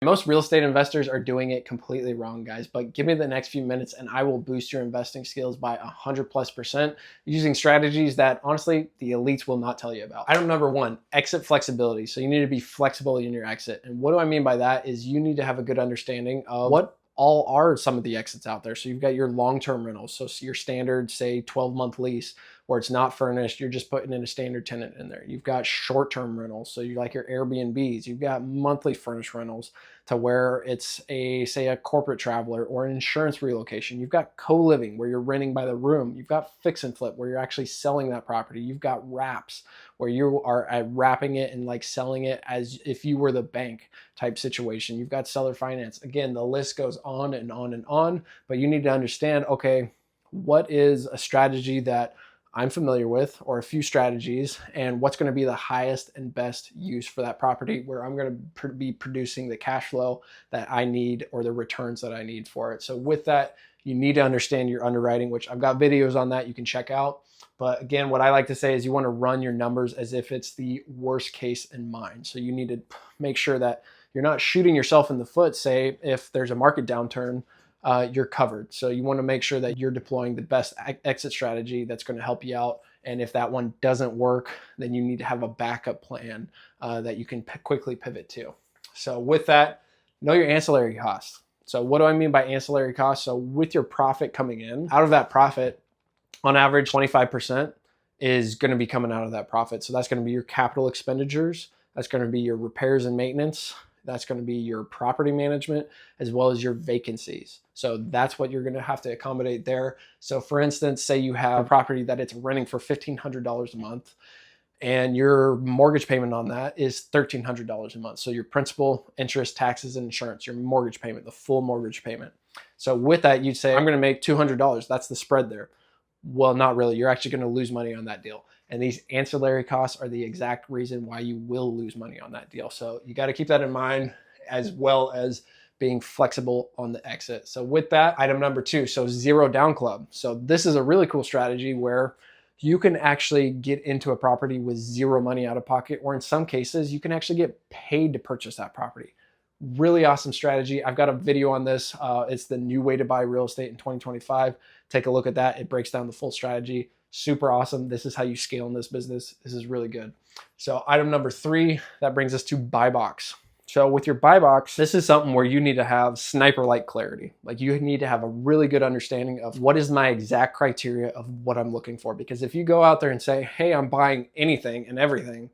Most real estate investors are doing it completely wrong, guys, but give me the next few minutes and I will boost your investing skills by 100+% using strategies that honestly the elites will not tell you about. Item number one, exit flexibility. So you need to be flexible in your exit. And what do I mean by that is you need to have a good understanding of what all are some of the exits out there. So you've got your long-term rentals. So your standard, say 12-month lease where it's not furnished, you're just putting in a standard tenant in there. You've got short-term rentals. So you like your Airbnbs. You've got monthly furnished rentals to where it's say a corporate traveler or an insurance relocation. You've got co-living where you're renting by the room. You've got fix and flip where you're actually selling that property. You've got wraps where you are wrapping it and like selling it as if you were the bank type situation. You've got seller finance. Again, the list goes on and on and on, but you need to understand, okay, what is a strategy that I'm familiar with, or a few strategies, and what's going to be the highest and best use for that property where I'm going to be producing the cash flow that I need or the returns that I need for it. So with that, you need to understand your underwriting, which I've got videos on that you can check out. But again, what I like to say is you want to run your numbers as if it's the worst case in mind. So you need to make sure that you're not shooting yourself in the foot, say if there's a market downturn, you're covered. So you want to make sure that you're deploying the best exit strategy that's going to help you out. And if that one doesn't work, then you need to have a backup plan that you can quickly pivot to. So with that, know your ancillary costs. So what do I mean by ancillary costs? So with your profit coming in, out of that profit, on average, 25% is going to be coming out of that profit. So that's going to be your capital expenditures. That's going to be your repairs and maintenance. That's going to be your property management as well as your vacancies. So that's what you're going to have to accommodate there. So for instance, say you have a property that it's renting for $1,500 a month and your mortgage payment on that is $1,300 a month. So your principal, interest, taxes, and insurance, your mortgage payment, the full mortgage payment. So with that, you'd say, I'm going to make $200. That's the spread there. Well, not really. You're actually going to lose money on that deal. And these ancillary costs are the exact reason why you will lose money on that deal. So you got to keep that in mind, as well as being flexible on the exit. So with that, item number two, so zero down club. So this is a really cool strategy where you can actually get into a property with zero money out of pocket, or in some cases, you can actually get paid to purchase that property. Really awesome strategy. I've got a video on this. It's the new way to buy real estate in 2025. Take a look at that. It breaks down the full strategy. Super awesome. This is how you scale in this business. This is really good. So item number three, that brings us to buy box. So with your buy box, this is something where you need to have sniper-like clarity. Like you need to have a really good understanding of what is my exact criteria of what I'm looking for. Because if you go out there and say, hey, I'm buying anything and everything,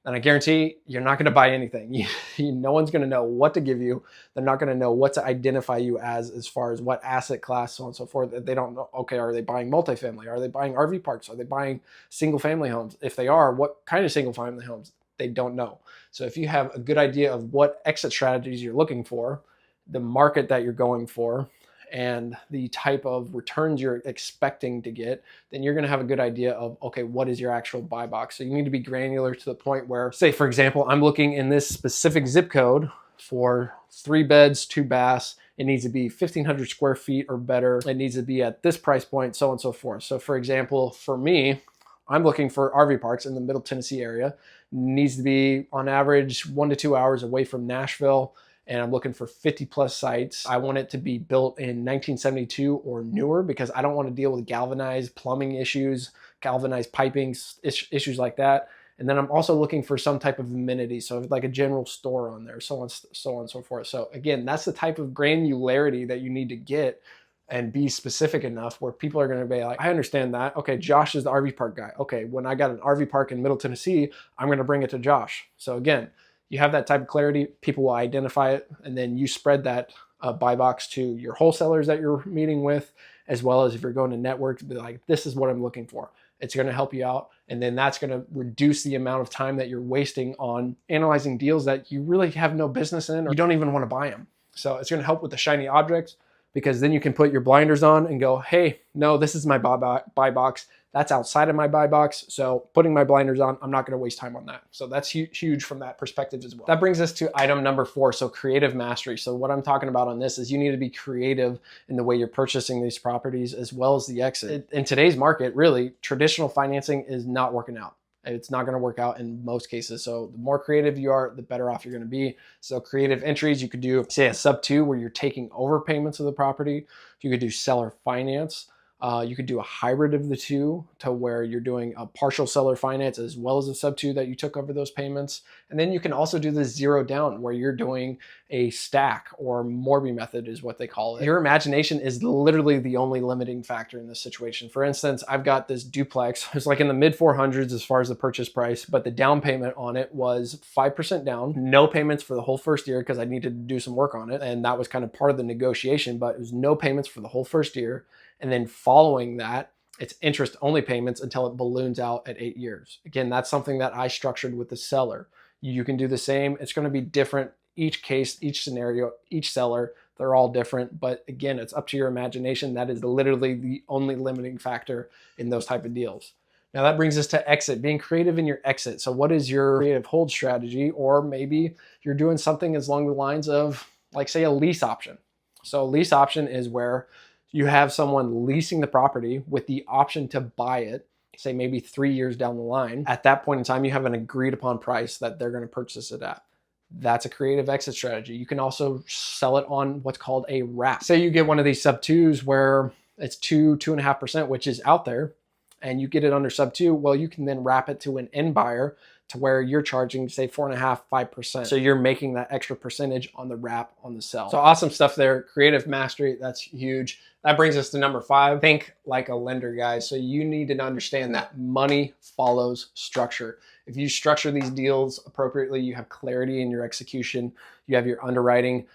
and I guarantee you're not going to buy anything. No one's going to know what to give you. They're not going to know what to identify you as far as what asset class, so on and so forth. They don't know, okay, are they buying multifamily? Are they buying RV parks? Are they buying single family homes? If they are, what kind of single family homes? They don't know. So if you have a good idea of what exit strategies you're looking for, the market that you're going for, and the type of returns you're expecting to get, then you're going to have a good idea of, okay, what is your actual buy box? So you need to be granular to the point where, say, for example, I'm looking in this specific zip code for 3 beds, 2 baths. It needs to be 1,500 square feet or better. It needs to be at this price point, so on and so forth. So for example, for me, I'm looking for RV parks in the Middle Tennessee area. Needs to be on average 1 to 2 hours away from Nashville. And I'm looking for 50+ sites. I want it to be built in 1972 or newer because I don't want to deal with galvanized plumbing issues, galvanized piping issues like that. And then I'm also looking for some type of amenity, so like a general store on there, so on and so forth. So again, that's the type of granularity that you need to get and be specific enough where people are going to be like, I understand that. Okay, Josh is the RV park guy. Okay, when I got an RV park in Middle Tennessee, I'm going to bring it to Josh. So again, you have that type of clarity, people will identify it, and then you spread that buy box to your wholesalers that you're meeting with, as well as if you're going to networks, be like, this is what I'm looking for. It's going to help you out, and then that's going to reduce the amount of time that you're wasting on analyzing deals that you really have no business in, or you don't even want to buy them. So it's going to help with the shiny objects, because then you can put your blinders on and go, hey, no, this is my buy box. That's outside of my buy box. So putting my blinders on, I'm not going to waste time on that. So that's huge from that perspective as well. That brings us to item number 4. So creative mastery. So what I'm talking about on this is you need to be creative in the way you're purchasing these properties as well as the exit. In today's market, really, traditional financing is not working out. It's not going to work out in most cases. So the more creative you are, the better off you're going to be. So creative entries, you could do, say, a sub 2 where you're taking over payments of the property. You could do seller finance. You could do a hybrid of the two to where you're doing a partial seller finance as well as a sub 2 that you took over those payments. And then you can also do the 0 down where you're doing a stack, or Morby method is what they call it. Your imagination is literally the only limiting factor in this situation. For instance, I've got this duplex. It's like in the mid 400s as far as the purchase price, but the down payment on it was 5% down, no payments for the whole first year because I needed to do some work on it. And that was kind of part of the negotiation, but it was no payments for the whole first year. And then following that, it's interest only payments until it balloons out at 8 years. Again, that's something that I structured with the seller. You can do the same. It's going to be different each case, each scenario, each seller. They're all different. But again, it's up to your imagination. That is literally the only limiting factor in those type of deals. Now that brings us to exit, being creative in your exit. So what is your creative hold strategy? Or maybe you're doing something as along the lines of, like, say, a lease option. So a lease option is where you have someone leasing the property with the option to buy it, say maybe 3 years down the line. At that point in time, you have an agreed upon price that they're going to purchase it at. That's a creative exit strategy. You can also sell it on what's called a wrap. Say you get one of these sub 2s where it's 2.5%, which is out there, and you get it under sub 2. Well, you can then wrap it to an end buyer to where you're charging, say, 4.5%, 5%. So you're making that extra percentage on the wrap on the sell. So awesome stuff there. Creative mastery, that's huge. That brings us to number 5. Think like a lender, guys. So you need to understand that money follows structure. If you structure these deals appropriately, you have clarity in your execution, you have your underwriting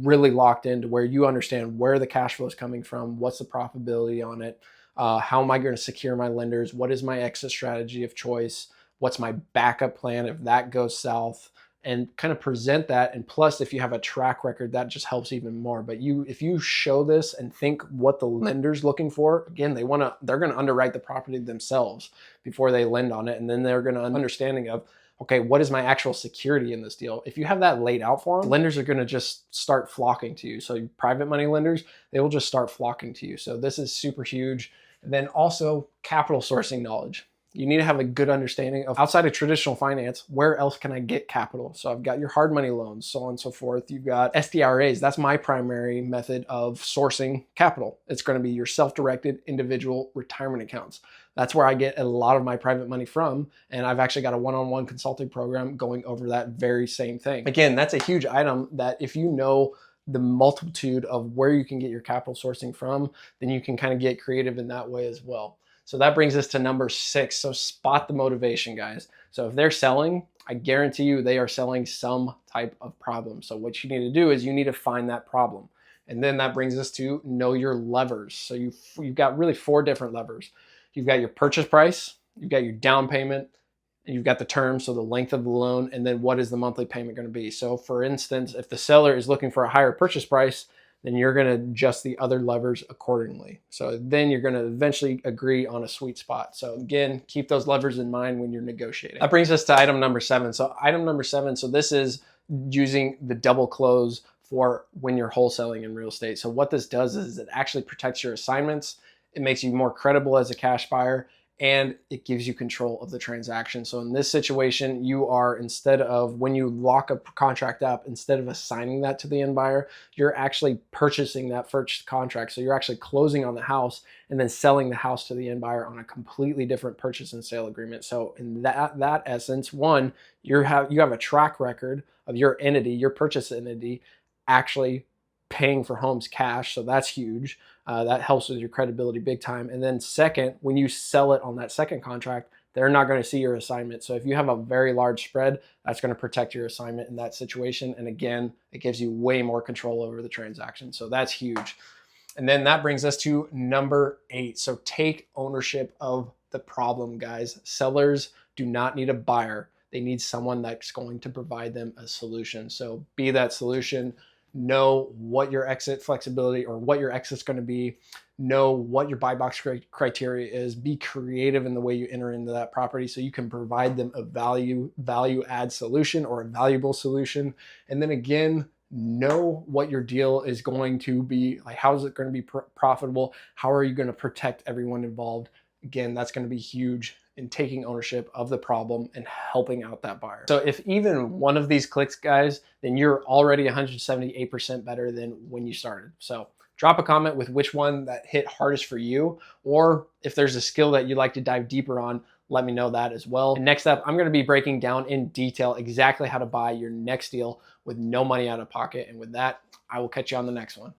really locked into where you understand where the cash flow is coming from, what's the profitability on it, how am I going to secure my lenders, what is my exit strategy of choice, what's my backup plan if that goes south, and kind of present that. And plus, if you have a track record, that just helps even more. But if you show this and think what the lender's looking for, again, they're going to underwrite the property themselves before they lend on it. And then they're going to understanding of, okay, what is my actual security in this deal? If you have that laid out for them, lenders are going to just start flocking to you. So private money lenders, they will just start flocking to you. So this is super huge. And then also capital sourcing knowledge. You need to have a good understanding of, outside of traditional finance, where else can I get capital? So I've got your hard money loans, so on and so forth. You've got SDRAs. That's my primary method of sourcing capital. It's going to be your self-directed individual retirement accounts. That's where I get a lot of my private money from. And I've actually got a one-on-one consulting program going over that very same thing. Again, that's a huge item that if you know the multitude of where you can get your capital sourcing from, then you can kind of get creative in that way as well. So that brings us to number 6. So spot the motivation, guys. So if they're selling, I guarantee you they are selling some type of problem. So what you need to do is you need to find that problem. And then that brings us to know your levers. So you've got really 4 different levers. You've got your purchase price, you've got your down payment, and you've got the term, so the length of the loan, and then what is the monthly payment going to be. So for instance, if the seller is looking for a higher purchase price, then you're going to adjust the other levers accordingly. So then you're going to eventually agree on a sweet spot. So again, keep those levers in mind when you're negotiating. That brings us to item number 7. So item number 7, so this is using the double close for when you're wholesaling in real estate. So what this does is it actually protects your assignments. It makes you more credible as a cash buyer, and it gives you control of the transaction. So in this situation, you are, instead of, when you lock a contract up, instead of assigning that to the end buyer, you're actually purchasing that first contract. So you're actually closing on the house and then selling the house to the end buyer on a completely different purchase and sale agreement. So in that essence, one, you have a track record of your entity, your purchase entity, actually paying for homes cash. So that's huge. That helps with your credibility big time. And then second, when you sell it on that second contract, they're not going to see your assignment. So if you have a very large spread, that's going to protect your assignment in that situation. And again, it gives you way more control over the transaction. So that's huge. And then that brings us to number 8. So take ownership of the problem, guys. Sellers do not need a buyer. They need someone that's going to provide them a solution. So be that solution. Know what your exit flexibility or what your exit's going to be. Know what your buy box criteria is. Be creative in the way you enter into that property so you can provide them a value add solution or a valuable solution. And then again, know what your deal is going to be. Like, how is it going to be profitable? How are you going to protect everyone involved? Again, that's going to be huge in taking ownership of the problem and helping out that buyer. So if even one of these clicks, guys, then you're already 178% better than when you started. So drop a comment with which one that hit hardest for you, or if there's a skill that you'd like to dive deeper on, let me know that as well. And next up, I'm gonna be breaking down in detail exactly how to buy your next deal with no money out of pocket. And with that, I will catch you on the next one.